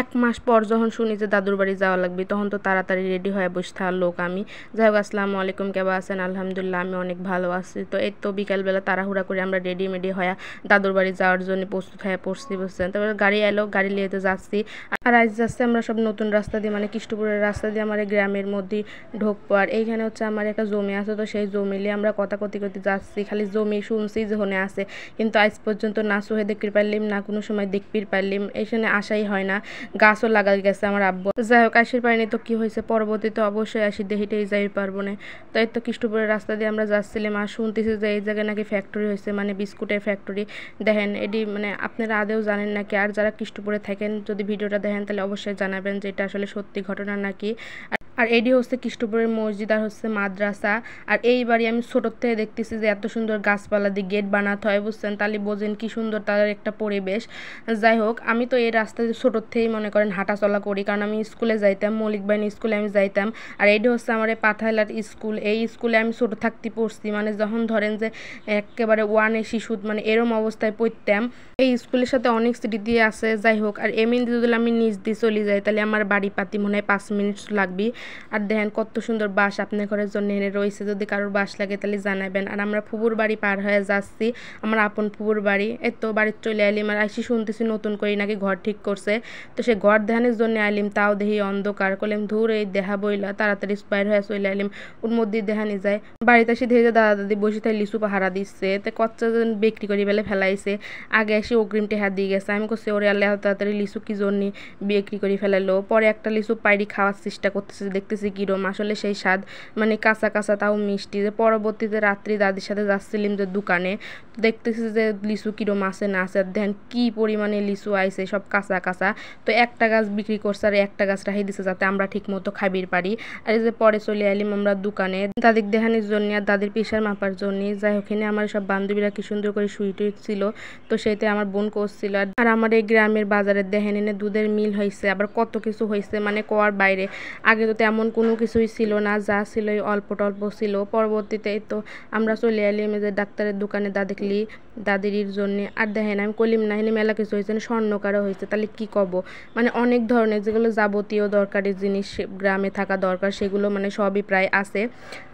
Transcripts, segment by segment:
1 মাস পর যখন শুনি যে দাদুর বাড়ি যাওয়া লাগবে তখন তো তাড়াতাড়ি রেডি হয়ে বসে থাকার লোক আমি। যাই হোক, আসসালামু আলাইকুম, কেমন আছেন? আলহামদুলিল্লাহ আমি অনেক ভালো আছি। তো এই তো বিকালবেলা তাড়াহুড়া করে আমরা রেডি হয়ে দাদুর বাড়ি যাওয়ার জন্য প্রস্তুত হয়ে পড়ছি, বুঝছেন। তারপরে গাড়ি এলো, গাড়ি লিয়েতে যাচ্ছি। আর আজ যাচ্ছে আমরা সব নতুন রাস্তা দিয়ে, মানে কৃষ্ণপুরের রাস্তা দিয়ে আমার গ্রামের মধ্যে ঢুকবো। আর এইখানে হচ্ছে আমার একটা জমি আছে, তো সেই জমি নিয়ে আমরা কথা কতি যাচ্ছি। খালি জমি শুনছি যে হনে আছে, কিন্তু আজ পর্যন্ত না চোখে দেখতে পারলিম, না কোনো সময় দেখতে পারলিম। এইখানে আসাই হয় না। গাছও লাগাই গেছে আমার আব্বু। যাই হোক, আসির পারিনি তো কি হয়েছে, পরবর্তীতে অবশ্যই আসি, দেখিটাই যাই পারবো না। তো এই তো কৃষ্ণপুরের রাস্তা দিয়ে আমরা যাচ্ছিলাম। আর শুনতেছি যে এই জায়গায় নাকি ফ্যাক্টরি হয়েছে, মানে বিস্কুটের ফ্যাক্টরি। দেখেন এটি মানে আপনারা আদেও জানেন নাকি? আর যারা কৃষ্ণপুরে থাকেন যদি ভিডিওটা দেখেন তাহলে অবশ্যই জানাবেন যে এটা আসলে সত্যি ঘটনা নাকি। আর এটি হচ্ছে কৃষ্ণপুরের মসজিদ আর হচ্ছে মাদ্রাসা। আর এই বাড়ি আমি ছোটোর থেকে দেখতেছি যে এত সুন্দর গাছপালা দিয়ে গেট বানাতে হয়, বুঝছেন। তাহলে বোঝেন কি সুন্দর তাদের একটা পরিবেশ। যাই হোক, আমি তো এই রাস্তায় ছোটোর থেকেই মনে করেন হাঁটাচলা করি, কারণ আমি স্কুলে যাইতাম, মৌলিক বাহিনী স্কুলে আমি যাইতাম। আর এইটি হচ্ছে আমার এই পাথাইলার স্কুল। এই স্কুলে আমি ছোটো থাকতে পড়ছি, মানে যখন ধরেন যে একেবারে ওয়ানে শিশু, মানে এরম অবস্থায় পড়তাম। এই স্কুলের সাথে অনেক স্মৃতি আছে। যাই হোক, আর এমনি যদি আমি নিজ দিয়ে চলে যাই তাহলে আমার বাড়ি পাতি মনে হয় 5 মিনিট লাগবে। আর দেখেন কত সুন্দর বাস আপনার ঘরের জন্য এনে রয়েছে, যদি কারোর বাস লাগে তাহলে জানাবেন। আর আমরা ফুবুর বাড়ি পার হয়ে যাচ্ছি, আমার আপন ফুবুর বাড়ি। এই তো বাড়ির চলে আইলিম। আর আইসি শুনতেছি নতুন করে নাকি ঘর ঠিক করছে, তো সে ঘর দেখানোর জন্য আইলিম, তাও দেখি অন্ধকার। করলাম ধূর এই দেহা বইলা, তাড়াতাড়ি বাইর হয়ে চলে আইলিম। ওর মধ্যেই দেখানি যায়। বাড়িতে এসে ধীরে দাদা দাদি বসে তাই লিচু পাহারা দিচ্ছে, তো কচ্চা বিক্রি করে বেলে ফেলাইছে। আগে এসে অগ্রিম টেহা দিয়ে গেছে। আমি করছি ওরে আল্লাহ তাড়াতাড়ি লিচু কি জন্য বিক্রি করে ফেলালো। পরে একটা লিচু পাইরি খাওয়ার চেষ্টা করতেছে, দেখতেছি কিরম আসলে সেই স্বাদ, মানে কাঁচা কাঁচা তাও মিষ্টি। যে পরবর্তীতে রাত্রি দাদির সাথে যাচ্ছিলাম যে দোকানে, দেখতেছি যে লিচু কিরম আছে না আছে। দেখেন কি পরিমাণে লিচু আইছে, সব কাঁচা কাঁচা। তো একটা গাছ বিক্রি করছে আর একটা গাছ রাখি দিছে যাতে আমরা ঠিক মতো খাবির পারি। আর এই যে পরে চলে আইলাম আমরা দোকানে দাদির দেহানির জন্য আর দাদির প্রেশার মাপার জন্য। যাই ওখানে আমার সব বান্ধবীরা কি সুন্দর করে শুইতে ছিল, তো সেইতে আমার বোন করছিল। আর আমার এই গ্রামের বাজারের দেখেন এনে দুধের মিল হয়েছে, আবার কত কিছু হয়েছে, মানে কোয়ার বাইরে। আগে তো তেমন কোনো কিছুই ছিল না, যা ছিল অল্প টল্প ছিল। পরবর্তীতে তো আমরা চলে এলাম যে ডাক্তারের দোকানে দেখলি দাদির জন্য। আর দেখেন আমি কলিম না, এনে মেলা কিছু হয়েছে, স্বর্ণকারও হয়েছে। তাহলে কি কব, মানে অনেক ধরনের যেগুলো যাবতীয় দরকারি জিনিস গ্রামে থাকা দরকার সেগুলো মানে সবই প্রায় আছে।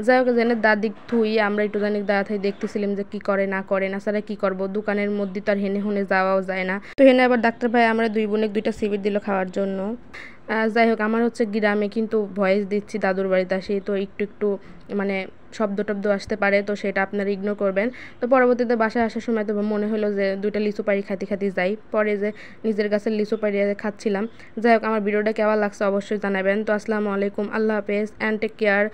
যাই হোক, জেনে দাদিক থুই আমরা একটু জানি দাদা থাই দেখতেছিলাম যে কি করে না করে না, সারা কি করব, দোকানের মধ্যে তো আর হেনে হুনে যাওয়াও যায় না। তো হেনে আবার ডাক্তার ভাই আমরা দুই বোনে 2টা সিবির দিল খাওয়ার জন্য। যাই হোক, আমার হচ্ছে গ্রামে কিন্তু ভয়েস দিচ্ছি দাদুর বাড়িতে আসি, তো একটু মানে শব্দ টব্দ আসতে পারে, তো সেটা আপনারা ইগনোর করবেন। তো পরবর্তীতে বাসায় আসার সময় তো মনে হলো যে 2টা লিচু পাড়ি খাতে যাই। পরে যে নিজের গাছের লিচু পাড়ি খাচ্ছিলাম। যাই হোক, আমার ভিডিওটা কেমন লাগছে অবশ্যই জানাবেন। তো আসসালামু আলাইকুম, আল্লাহ হাফেজ অ্যান্ড টেক কেয়ার।